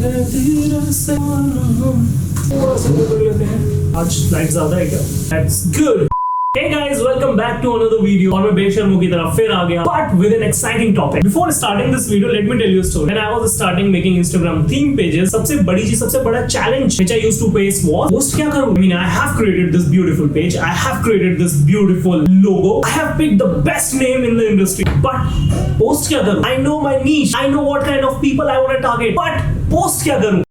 थोड़ा सा कर लेते हैं, आज लाइट ज्यादा है क्या? That's good. Hey guys, welcome back to another video. और मैं बेशर्मों की तरह फिर आ गया, but with an exciting topic. Before starting this video, let me tell you a story. When I was starting making Instagram theme pages, सबसे बड़ी चीज, सबसे बड़ा challenge which I used to face was post क्या करूँ? I mean, I have created this beautiful page, I have created this beautiful logo, I have picked the best name in the industry, but post क्या करूँ? I know my niche, I know what kind of people I want to target, but post क्या करूँ?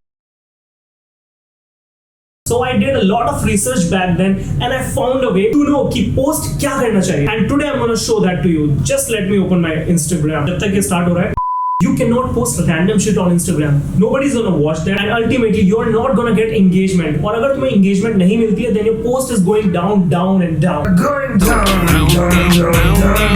So I did a lot of research back then and I found a way to know कि post क्या करना चाहिए. And today I'm gonna show that to you. Just let me open my Instagram. जब तक ये start हो रहा है, you cannot post random shit on Instagram. Nobody's gonna watch that and ultimately you're not gonna get engagement. और अगर तुम्हें engagement नहीं मिलती है, then your post is going down, down and down. Going down.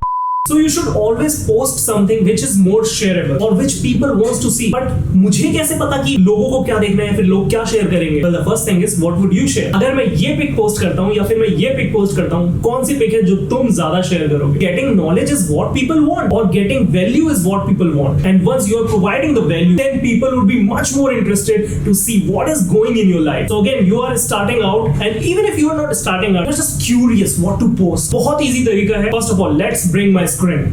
So you should always post something which is more shareable or which people wants to see. But मुझे कैसे पता कि लोगों को क्या देखना है, फिर लोग क्या शेयर करेंगे? Well, the first thing is what would you share? अगर मैं ये पिक पोस्ट करता हूँ या फिर मैं ये पिक पोस्ट करता हूँ, कौन सी पिक है जो तुम ज्यादा शेयर करोगे? Getting knowledge is what people want, or getting value is what people want. And once you are providing the value, then people would be much more interested to see what is going in your life. So again, you are starting out, and even if you are not starting out, you're just curious what to post. बहुत easy तरीका है. First of all, let's bring my screen.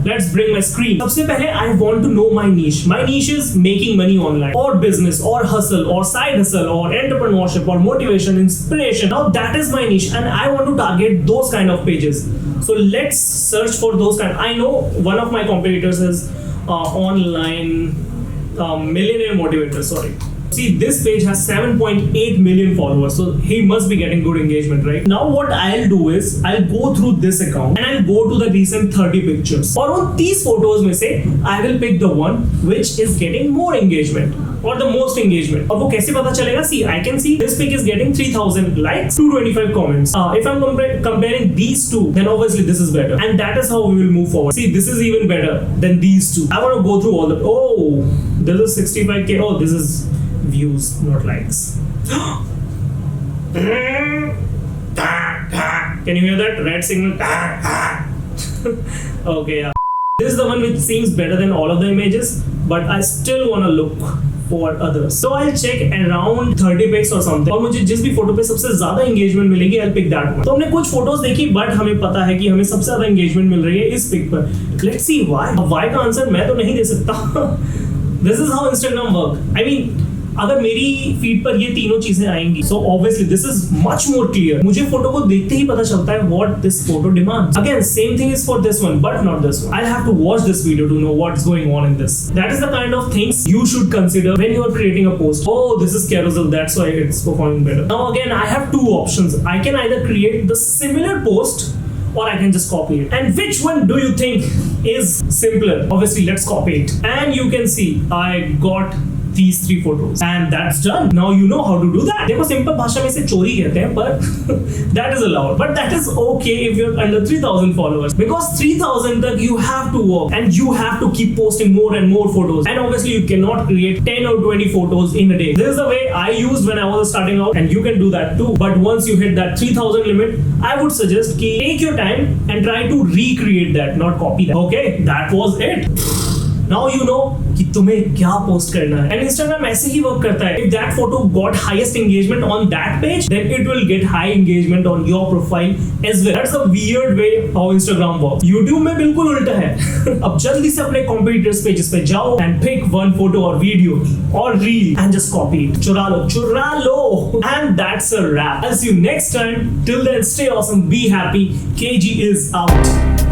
Let's bring my screen. सबसे पहले I want to know my niche. My niche is making money online, or business, or hustle, or side hustle, or entrepreneurship, or motivation, inspiration. Now that is my niche, and I want to target those kind of pages. So let's search for those kind. I know one of my competitors is online millionaire motivator. Sorry. See, this page has 7.8 million followers, so he must be getting good engagement, right? Now what I'll do is I'll go through this account and I'll go to the recent 30 pictures, और उन 30 photos में से I will pick the one which is getting more engagement or the most engagement. और वो कैसे पता चलेगा? See, I can see this pic is getting 3,000 likes, 225 comments. If I'm comparing these two, then obviously this is better, and that is how we will move forward. See, this is even better than these two. I want to go through all the. Oh, this is 65k. Oh, this is views, not likes. Can you hear that red signal? Okay, yeah. This is the one which seems better than all of the images, but I still want to look for others. So I'll check around 30 pics or something, और मुझे जिस भी photo पे सबसे ज्यादा engagement मिलेगी, I'll pick that one. तो हमने कुछ फोटोज देखी, but हमें पता है कि हमें सबसे ज्यादा engagement मिल रही है इस पिक पर. Let's see why. अब why का आंसर मैं तो नहीं दे सकता. This is how Instagram work. I mean, अगर मेरी फीड पर ये तीनों चीजें आएंगी, so obviously this is much more clear. मुझे फोटो को देखते ही पता चलता है what this photo demands. Again, same thing is for this one, but not this one. I'll have to watch this video to know what's going on in this. That is the kind of things you should consider when you are creating a post. Oh, this is carousel, that's why it's performing better. Now again, I have two options. I can either create the similar post, or I can just copy it. And which one do you think is simpler? Obviously, let's copy it. And you can see I got these 3 photos, and that's done. Now you know how to do that. देखो simple भाषा में से चोरी कहते हैं, पर that is allowed. But that is okay if you're under 3,000 followers, because 3,000 तक you have to work and you have to keep posting more and more photos. And obviously you cannot create 10 or 20 photos in a day. This is the way I used when I was starting out, and you can do that too. But once you hit that 3,000 limit, I would suggest कि take your time and try to recreate that, not copy that. Okay, that was it. Now you know कि तुम्हें क्या post करना है. And Instagram ऐसे ही work करता है. If that photo got highest engagement on that page, then it will get high engagement on your profile as well. That's the weird way how Instagram works. YouTube में बिल्कुल उल्टा है. अब जल्दी से अपने competitors pages पे जाओ and pick one photo or video or reel and just copy it. चुरा लो. And that's a wrap. I'll see you next time. Till then, stay awesome, be happy. KG is out.